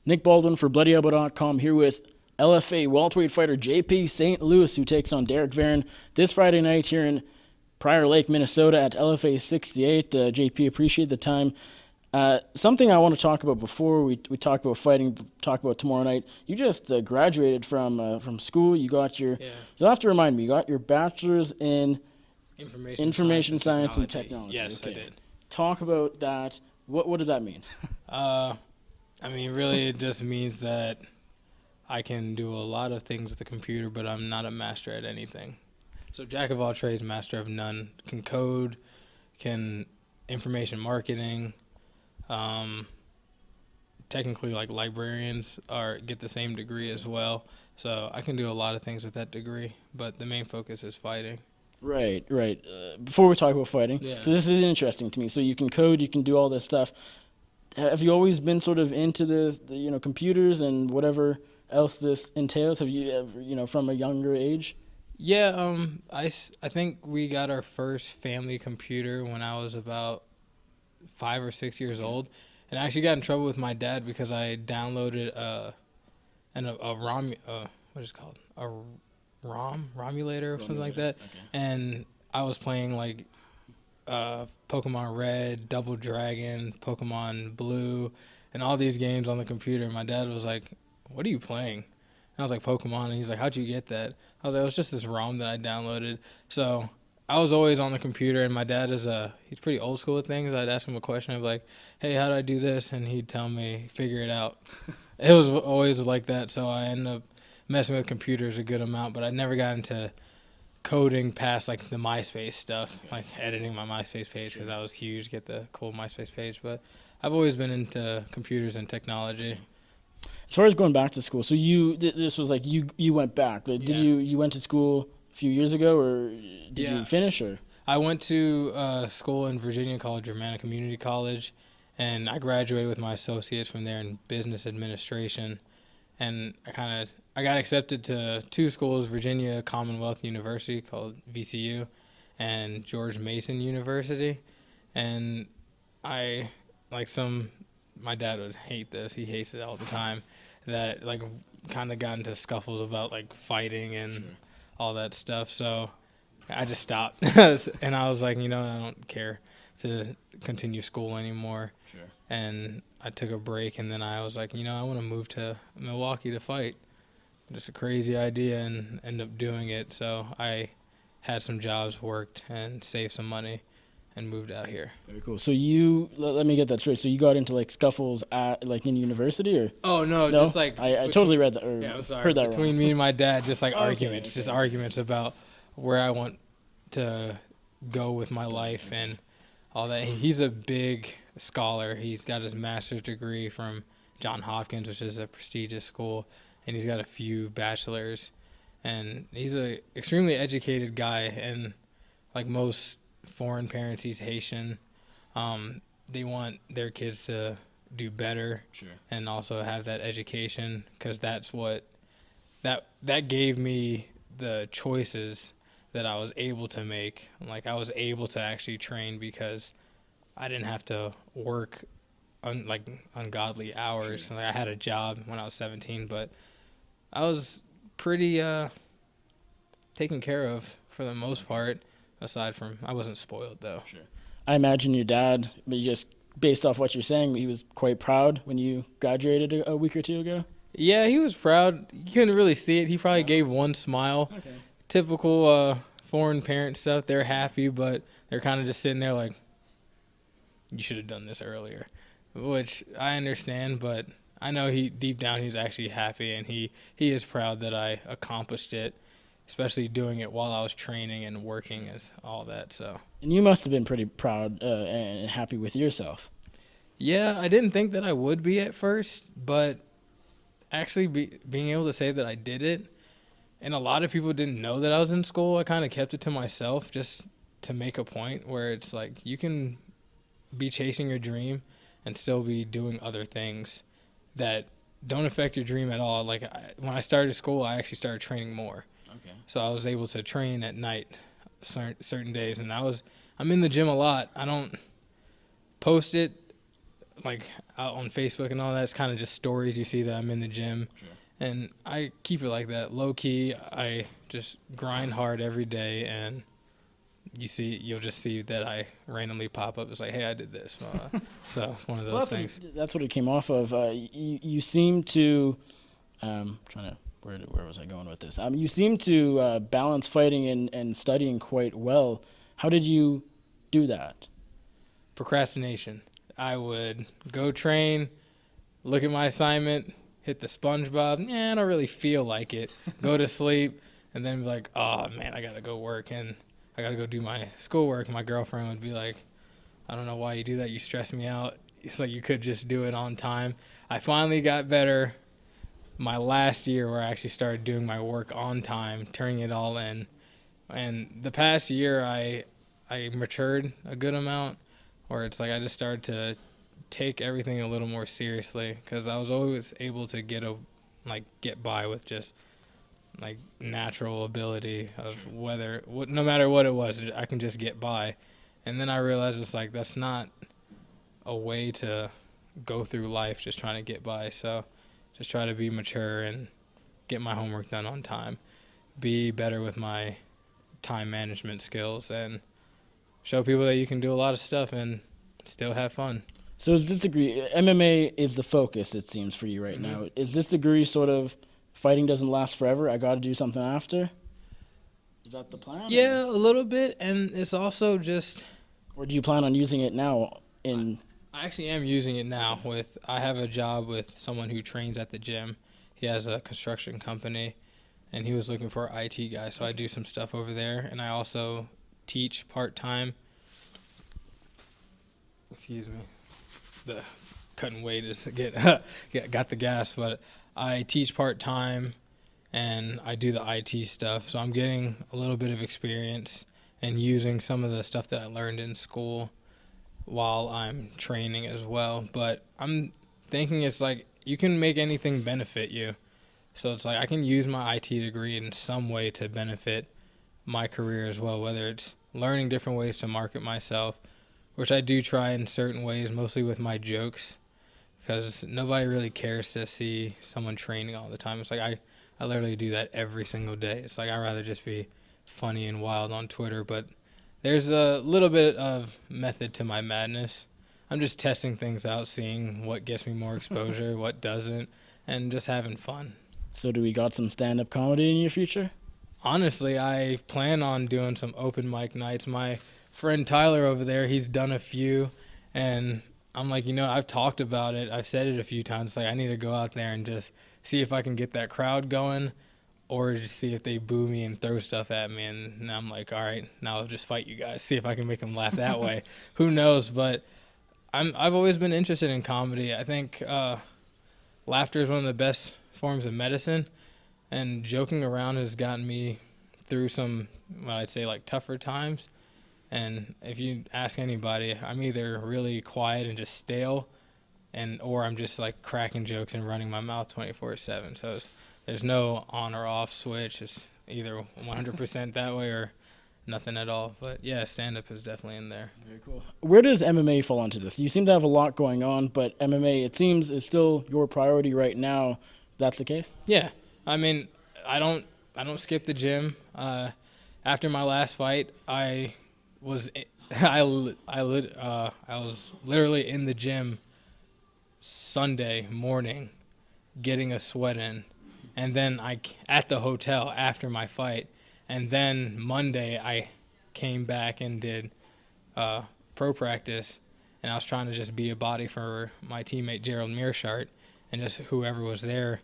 Nick Baldwin for BloodyElbow.com here with LFA welterweight fighter JP St. Louis, who takes on Derek Varon this Friday night here in Prior Lake, Minnesota at LFA 68. JP, appreciate the time. Something I want to talk about before we talk about fighting, talk about tomorrow night. You just graduated from school. You got your, you'll have to remind me, you got your bachelor's in information science and technology. Yes, okay. I did. Talk about that. What does that mean? I mean, really, it just means that I can do a lot of things with the computer, but I'm not a master at anything. So jack of all trades, master of none. Can code, can information marketing. Technically, like librarians get the same degree as well. So I can do a lot of things with that degree, but the main focus is fighting. Right. Before we talk about fighting, because this is interesting to me. So you can code, you can do all this stuff. Have you always been sort of into this, computers and whatever else this entails? Have you ever, from a younger age? Yeah, I think we got our first family computer when I was about 5 or 6 years old, and I actually got in trouble with my dad because I downloaded a ROM, what is it called, a ROMulator or something like that, and I was playing like Pokemon Red, Double Dragon, Pokemon Blue, and all these games on the computer. My dad was like, "What are you playing?" And I was like, "Pokemon." And he's like, "How'd you get that?" I was like, "It was just this ROM that I downloaded." So I was always on the computer, and my dad he's pretty old school with things. I'd ask him a question, I'd be like, "Hey, how do I do this?" And he'd tell me, "Figure it out." It was always like that. So I ended up messing with computers a good amount, but I never got into coding past like the MySpace stuff, like editing my MySpace page because I was huge, get the cool MySpace page. But I've always been into computers and technology. As far as going back to school, so this was like you went back. Did you went to school a few years ago, or did you finish? Or I went to school in Virginia called Germanna Community College, and I graduated with my associates from there in business administration. And I got accepted to two schools, Virginia Commonwealth University called VCU and George Mason University. And my dad would hate this. He hates it all the time. That like kind of got into scuffles about like fighting and all that stuff. So I just stopped. And I was like, I don't care to continue school anymore. Sure. And I took a break, and then I was like, I want to move to Milwaukee to fight. Just a crazy idea, and end up doing it. So I had some jobs, worked, and saved some money, and moved out here. Very cool. So let me get that straight. So you got into like scuffles at like in university, or? Oh no, just like I totally read that. I'm sorry. Heard that between wrong. me and my dad, just like arguments, Okay. Arguments about where I want to go with my life and all that. He's a big scholar. He's got his master's degree from Johns Hopkins, which is a prestigious school, and he's got a few bachelors. And he's a extremely educated guy, and like most foreign parents, he's Haitian. They want their kids to do better and also have that education, because that's what that gave me the choices that I was able to make. Like I was able to actually train because I didn't have to work ungodly hours. Like I had a job when I was 17, but I was pretty taken care of for the most part. Aside from, I wasn't spoiled though. Sure. I imagine your dad, but just based off what you're saying, he was quite proud when you graduated a week or two ago. Yeah, he was proud. You couldn't really see it. He probably gave one smile. Okay. Typical foreign parent stuff. They're happy, but they're kind of just sitting there like, you should have done this earlier, which I understand, but I know deep down he's actually happy, and he is proud that I accomplished it, especially doing it while I was training and working as all that. So. And you must have been pretty proud and happy with yourself. Yeah, I didn't think that I would be at first, but actually being able to say that I did it, and a lot of people didn't know that I was in school. I kind of kept it to myself just to make a point where it's like you can be chasing your dream and still be doing other things that don't affect your dream at all. Like when I started school, I actually started training more. Okay. So I was able to train at night certain days, and I'm in the gym a lot. I don't post it like out on Facebook and all that. It's kind of just stories you see that I'm in the gym. Sure. And I keep it like that, low key. I just grind hard every day, and you'll just see that I randomly pop up. It's like, hey, I did this. So it's one of those things. That's what it came off of. You seem to, where was I going with this? You seem to balance fighting and studying quite well. How did you do that? Procrastination. I would go train, look at my assignment, hit the SpongeBob. I don't really feel like it. Go to sleep, and then be like, oh, man, I got to go work, and I got to go do my schoolwork. My girlfriend would be like, I don't know why you do that. You stress me out. It's like you could just do it on time. I finally got better my last year where I actually started doing my work on time, turning it all in. And the past year, I matured a good amount, where it's like I just started to take everything a little more seriously, because I was always able to get by with just like natural ability of no matter what it was, I can just get by. And then I realized it's like that's not a way to go through life, just trying to get by. So just try to be mature and get my homework done on time, be better with my time management skills, and show people that you can do a lot of stuff and still have fun. So is this degree, MMA is the focus, it seems, for you right now. Is this degree sort of fighting doesn't last forever, I got to do something after? Is that the plan? Yeah, a little bit, and it's also just... Or do you plan on using it now in... I actually am using it now. I have a job with someone who trains at the gym. He has a construction company, and he was looking for an IT guy, so I do some stuff over there, and I also teach part-time. Excuse me. The cutting weight is got the gas, but I teach part-time and I do the IT stuff, so I'm getting a little bit of experience and using some of the stuff that I learned in school while I'm training as well. But I'm thinking it's like you can make anything benefit you, so it's like I can use my IT degree in some way to benefit my career as well, whether it's learning different ways to market myself, which I do try in certain ways, mostly with my jokes, because nobody really cares to see someone training all the time. It's like I literally do that every single day. It's like I'd rather just be funny and wild on Twitter, but there's a little bit of method to my madness. I'm just testing things out, seeing what gets me more exposure, what doesn't, and just having fun. So do we got some stand-up comedy in your future? Honestly, I plan on doing some open mic nights. My friend Tyler over there, he's done a few, and I'm like, I've talked about it. I've said it a few times. Like, I need to go out there and just see if I can get that crowd going, or just see if they boo me and throw stuff at me. And I'm like, all right, now I'll just fight you guys, see if I can make them laugh that way. Who knows? But I've always been interested in comedy. I think laughter is one of the best forms of medicine, and joking around has gotten me through some, what I'd say, like tougher times. And if you ask anybody, I'm either really quiet and just stale, or I'm just like cracking jokes and running my mouth 24/7. So there's no on or off switch. It's either 100% that way or nothing at all. But yeah, stand-up is definitely in there. Very cool. Where does MMA fall into this? You seem to have a lot going on, but MMA, it seems, is still your priority right now. That's the case? Yeah. I mean, I don't skip the gym. After my last fight, I was literally in the gym Sunday morning getting a sweat in, and then at the hotel after my fight, and then Monday I came back and did pro practice, and I was trying to just be a body for my teammate Gerald Mearshart and just whoever was there.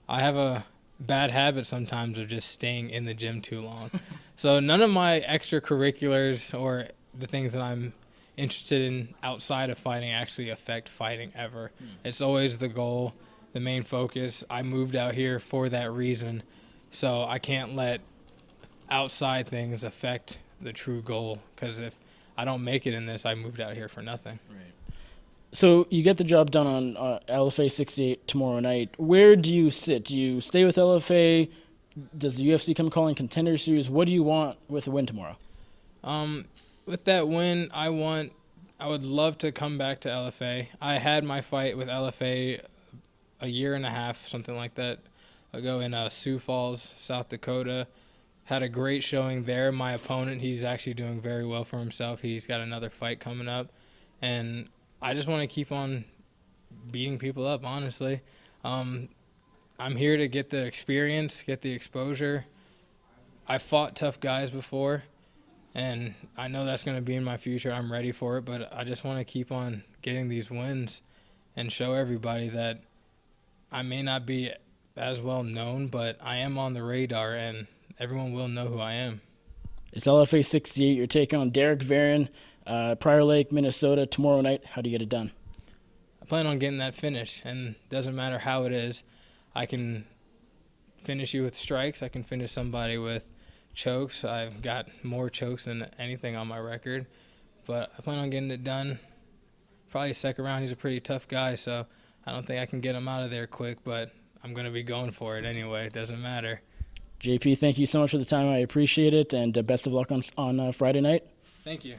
I have a bad habit sometimes of just staying in the gym too long. So none of my extracurriculars or the things that I'm interested in outside of fighting actually affect fighting ever. It's always the goal, the main focus. I moved out here for that reason, so I can't let outside things affect the true goal, because if I don't make it in this, I moved out here for nothing. Right. So you get the job done on LFA 68 tomorrow night. Where do you sit? Do you stay with LFA? Does the UFC come calling Contender Series? What do you want with the win tomorrow? With that win, I want I would love to come back to LFA. I had my fight with LFA a year and a half, something like that, ago in Sioux Falls, South Dakota. Had a great showing there. My opponent, he's actually doing very well for himself. He's got another fight coming up. And I just want to keep on beating people up, honestly. I'm here to get the experience, get the exposure. I fought tough guys before, and I know that's going to be in my future. I'm ready for it, but I just want to keep on getting these wins and show everybody that I may not be as well known, but I am on the radar, and everyone will know who I am. It's LFA 68. You're taking on Derek Varon, Prior Lake, Minnesota, tomorrow night. How do you get it done? I plan on getting that finish, and it doesn't matter how it is. I can finish you with strikes. I can finish somebody with chokes. I've got more chokes than anything on my record, but I plan on getting it done. Probably second round. He's a pretty tough guy, so I don't think I can get him out of there quick, but I'm going to be going for it anyway. It doesn't matter. JP, thank you so much for the time. I appreciate it, and best of luck on Friday night. Thank you.